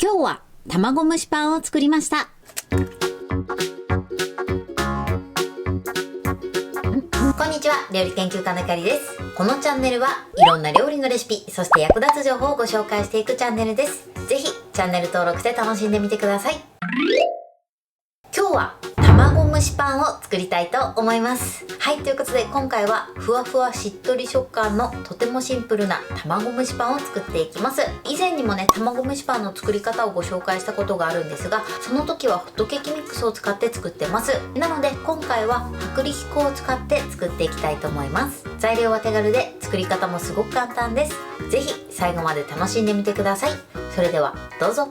今日は卵蒸しパンを作りました。こんにちは、料理研究家のゆかりです。このチャンネルはいろんな料理のレシピ、そして役立つ情報をご紹介していくチャンネルです。ぜひチャンネル登録して楽しんでみてください。今日は卵蒸しパンを作りたいと思います。はい、ということで今回はふわふわしっとり食感のとてもシンプルな卵蒸しパンを作っていきます。以前にもね、卵蒸しパンの作り方をご紹介したことがあるんですが、その時はホットケーキミックスを使って作ってます。なので今回は薄力粉を使って作っていきたいと思います。材料は手軽で作り方もすごく簡単です。ぜひ最後まで楽しんでみてください。それではどうぞ。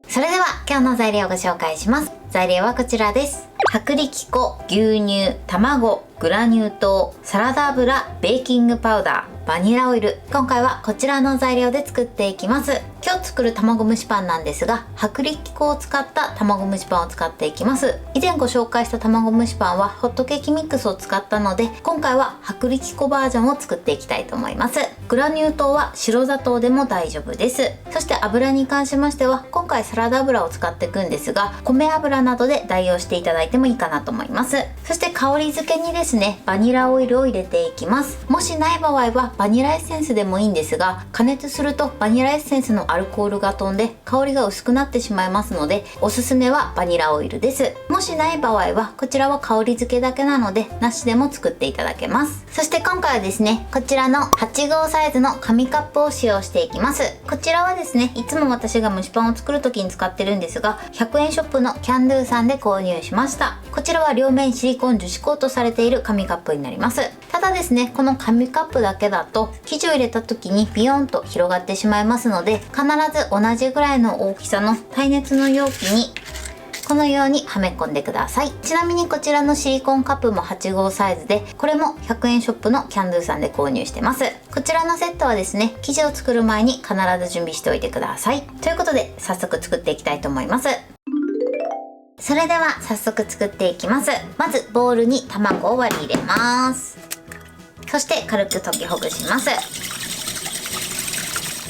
それでは今日の材料をご紹介します。材料はこちらです。薄力粉、牛乳、卵、グラニュー糖、サラダ油、ベーキングパウダー、バニラオイル。今回はこちらの材料で作っていきます。今日作る卵蒸しパンなんですが、薄力粉を使った卵蒸しパンを使っていきます。以前ご紹介した卵蒸しパンはホットケーキミックスを使ったので、今回は薄力粉バージョンを作っていきたいと思います。グラニュー糖は白砂糖でも大丈夫です。そして油に関しましては、今回サラダ油を使っていくんですが、米油などで代用していただいてもいいかなと思います。そして香り付けにですね、バニラオイルを入れていきます。もしない場合はバニラエッセンスでもいいんですが、加熱するとバニラエッセンスのアルコールが飛んで香りが薄くなってしまいますので、おすすめはバニラオイルです。もしない場合はこちらは香り付けだけなのでなしでも作っていただけます。そして今回はですね、こちらの8号サイズの紙カップを使用していきます。こちらはですね、いつも私が蒸しパンを作る時に使ってるんですが、100円ショップのキャンドゥさんで購入しました。こちらは両面シリコン樹脂コートされている紙カップになります。ただですね、この紙カップだけだと生地を入れた時にビヨンと広がってしまいますので、必ず同じぐらいの大きさの耐熱の容器にこのようにはめ込んでください。ちなみにこちらのシリコンカップも8号サイズで、これも100円ショップのキャンドゥさんで購入してます。こちらのセットはですね、生地を作る前に必ず準備しておいてください。ということで早速作っていきたいと思います。それでは早速作っていきます。まずボウルに卵を割り入れます。そして軽く溶きほぐします。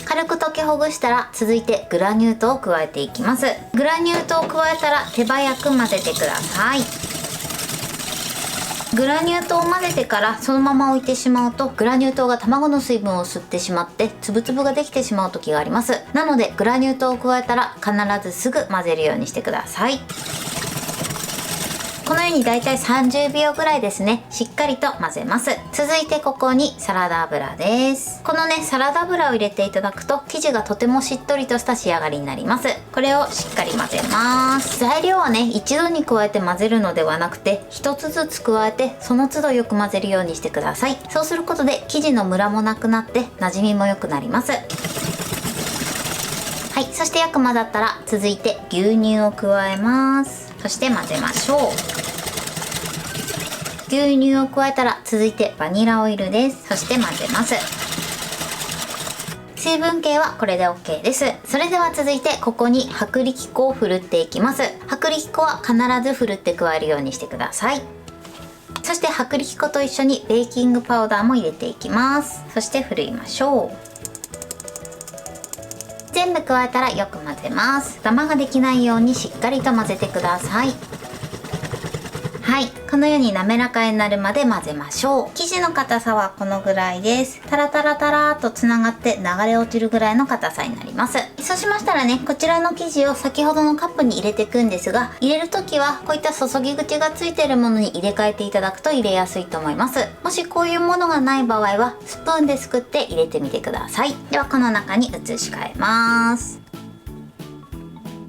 軽く溶きほぐしたら続いてグラニュー糖を加えていきます。グラニュー糖を加えたら手早く混ぜてください。グラニュー糖を混ぜてからそのまま置いてしまうと、グラニュー糖が卵の水分を吸ってしまってつぶつぶができてしまう時があります。なのでグラニュー糖を加えたら必ずすぐ混ぜるようにしてください。このようにだいたい30秒ぐらいですね、しっかりと混ぜます。続いてここにサラダ油です。このね、サラダ油を入れていただくと生地がとてもしっとりとした仕上がりになります。これをしっかり混ぜます。材料はね、一度に加えて混ぜるのではなくて、一つずつ加えてその都度よく混ぜるようにしてください。そうすることで生地のムラもなくなって馴染みも良くなります。はい、そしてよく混ざったら続いて牛乳を加えます。そして混ぜましょう。牛乳を加えたら続いてバニラオイルです。そして混ぜます。水分計はこれで OK です。それでは続いてここに薄力粉をふるっていきます。薄力粉は必ずふるって加えるようにしてください。そして薄力粉と一緒にベーキングパウダーも入れていきます。そしてふるいましょう。全部加えたらよく混ぜます。ダマができないようにしっかりと混ぜてください。はい、このように滑らかになるまで混ぜましょう。生地の硬さはこのぐらいです。タラタラタラーとつながって流れ落ちるぐらいの硬さになります。そうしましたらね、こちらの生地を先ほどのカップに入れていくんですが、入れる時はこういった注ぎ口がついているものに入れ替えていただくと入れやすいと思います。もしこういうものがない場合はスプーンですくって入れてみてください。ではこの中に移し替えます。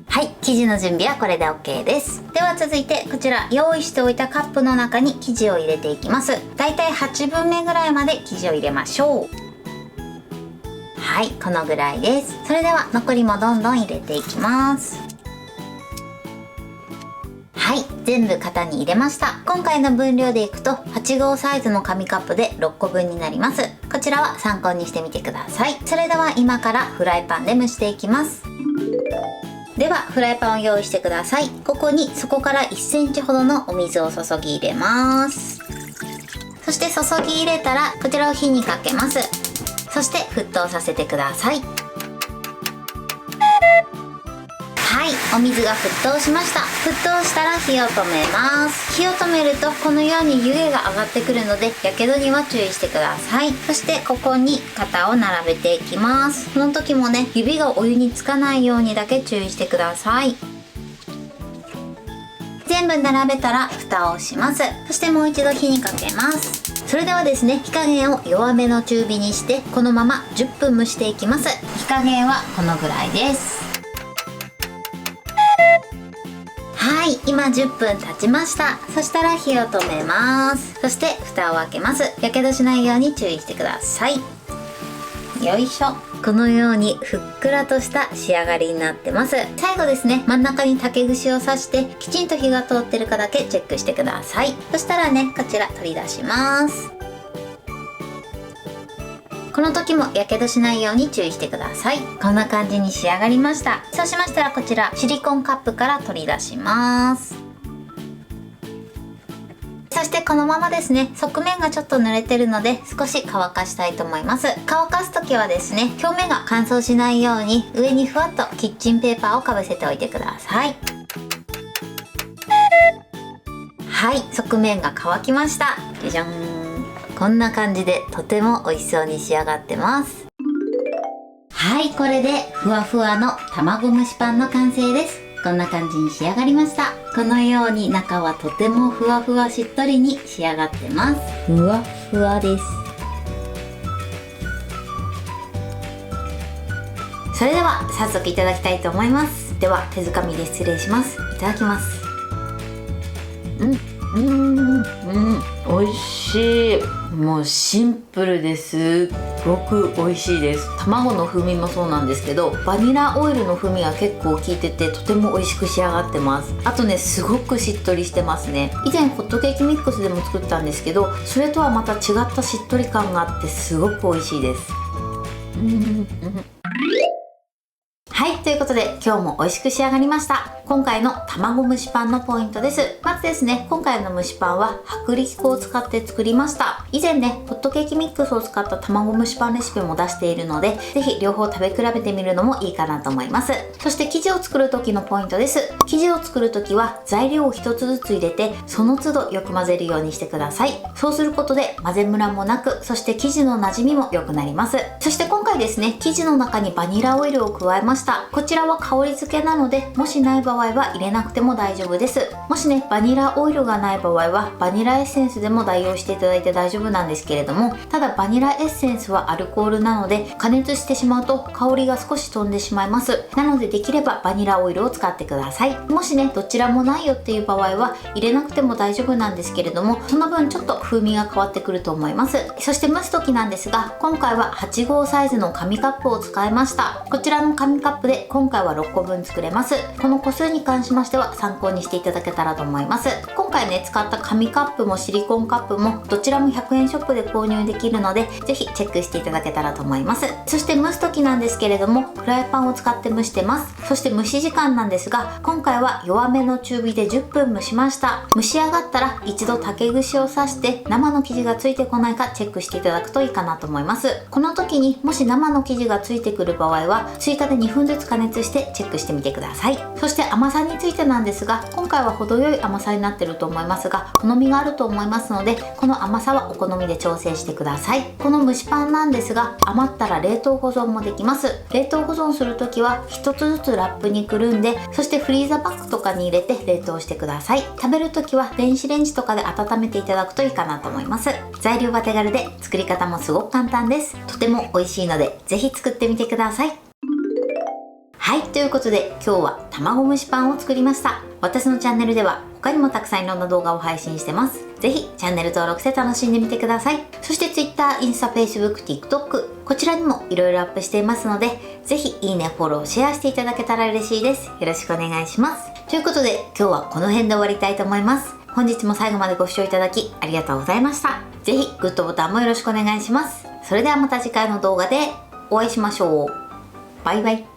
はい、生地の準備はこれで OK です。では続いてこちら用意しておいたカップの中に生地を入れていきます。だいたい8分目ぐらいまで生地を入れましょう。はい、このぐらいです。それでは残りもどんどん入れていきます。はい、全部型に入れました。今回の分量でいくと8号サイズの紙カップで6個分になります。こちらは参考にしてみてください。それでは今からフライパンで蒸していきます。ではフライパンを用意してください。ここに底から1センチほどのお水を注ぎ入れます。そして注ぎ入れたらこちらを火にかけます。そして沸騰させてください。お水が沸騰しました。沸騰したら火を止めます。火を止めるとこのように湯気が上がってくるのでやけどには注意してください。そしてここに肩を並べていきます。この時もね、指がお湯につかないようにだけ注意してください。全部並べたら蓋をします。そしてもう一度火にかけます。それではですね、火加減を弱めの中火にしてこのまま10分蒸していきます。火加減はこのぐらいです。はい、今10分経ちました。そしたら火を止めます。そして蓋を開けます。やけどしないように注意してください。よいしょ。このようにふっくらとした仕上がりになってます。最後ですね、真ん中に竹串を刺してきちんと火が通ってるかだけチェックしてください。そしたらね、こちら取り出します。この時もやけどしないように注意してください。こんな感じに仕上がりました。そうしましたらこちらシリコンカップから取り出します。そしてこのままですね、側面がちょっと濡れてるので少し乾かしたいと思います。乾かす時はですね、表面が乾燥しないように上にふわっとキッチンペーパーをかぶせておいてください。はい、側面が乾きました。じゃじゃん。こんな感じでとても美味しそうに仕上がってます。はい、これでふわふわの卵蒸しパンの完成です。こんな感じに仕上がりました。このように中はとてもふわふわしっとりに仕上がってます。ふわふわです。それでは早速いただきたいと思います。では手づかみで失礼します。いただきます。美味しい。もうシンプルですっごく美味しいです。卵の風味もそうなんですけど、バニラオイルの風味が結構効いててとても美味しく仕上がってます。あとね、すごくしっとりしてますね。以前ホットケーキミックスでも作ったんですけど、それとはまた違ったしっとり感があってすごく美味しいです。はい、ということで今日も美味しく仕上がりました。今回の卵蒸しパンのポイントです。まずですね、今回の蒸しパンは薄力粉を使って作りました。以前ね、ホットケーキミックスを使った卵蒸しパンレシピも出しているので、ぜひ両方食べ比べてみるのもいいかなと思います。そして生地を作る時のポイントです。生地を作る時は材料を一つずつ入れてその都度よく混ぜるようにしてください。そうすることで混ぜムラもなく、そして生地の馴染みも良くなります。そして今回ですね、生地の中にバニラオイルを加えました。こちらは香り付けなので、もしない場合は入れなくても大丈夫です。もしね、バニラオイルがない場合はバニラエッセンスでも代用していただいて大丈夫なんですけれども、ただバニラエッセンスはアルコールなので加熱してしまうと香りが少し飛んでしまいます。なのでできればバニラオイルを使ってください。もしね、どちらもないよっていう場合は入れなくても大丈夫なんですけれども、その分ちょっと風味が変わってくると思います。そして蒸す時なんですが、今回は8号サイズの紙カップを使いました。こちらの紙カップで今回は6個分作れます。この個数に関しましては参考にしていただけたらと思います。今回ね、使った紙カップもシリコンカップもどちらも100円ショップで購入できるので、ぜひチェックしていただけたらと思います。そして蒸す時なんですけれども、フライパンを使って蒸してます。そして蒸し時間なんですが、今回は弱めの中火で10分蒸しました。蒸し上がったら一度竹串を刺して生の生地がついてこないかチェックしていただくといいかなと思います。この時にもし生の生地がついてくる場合は追加で2分ずつ加熱してチェックしてみてください。そして甘さについてなんですが、今回は程よい甘さになってると思いますが、好みがあると思いますので、この甘さはお好みで調整してください。この蒸しパンなんですが、余ったら冷凍保存もできます。冷凍保存する時は一つずつラップにくるんで、そしてフリーザーバッグとかに入れて冷凍してください。食べる時は電子レンジとかで温めていただくといいかなと思います。材料は手軽で作り方もすごく簡単です。とても美味しいのでぜひ作ってみてください。はい、ということで今日は卵蒸しパンを作りました。私のチャンネルでは他にもたくさんいろんな動画を配信してます。ぜひチャンネル登録して楽しんでみてください。そして Twitter、インスタ、Facebook、TikTok こちらにもいろいろアップしていますので、ぜひいいね、フォロー、シェアしていただけたら嬉しいです。よろしくお願いします。ということで今日はこの辺で終わりたいと思います。本日も最後までご視聴いただきありがとうございました。ぜひグッドボタンもよろしくお願いします。それではまた次回の動画でお会いしましょう。バイバイ。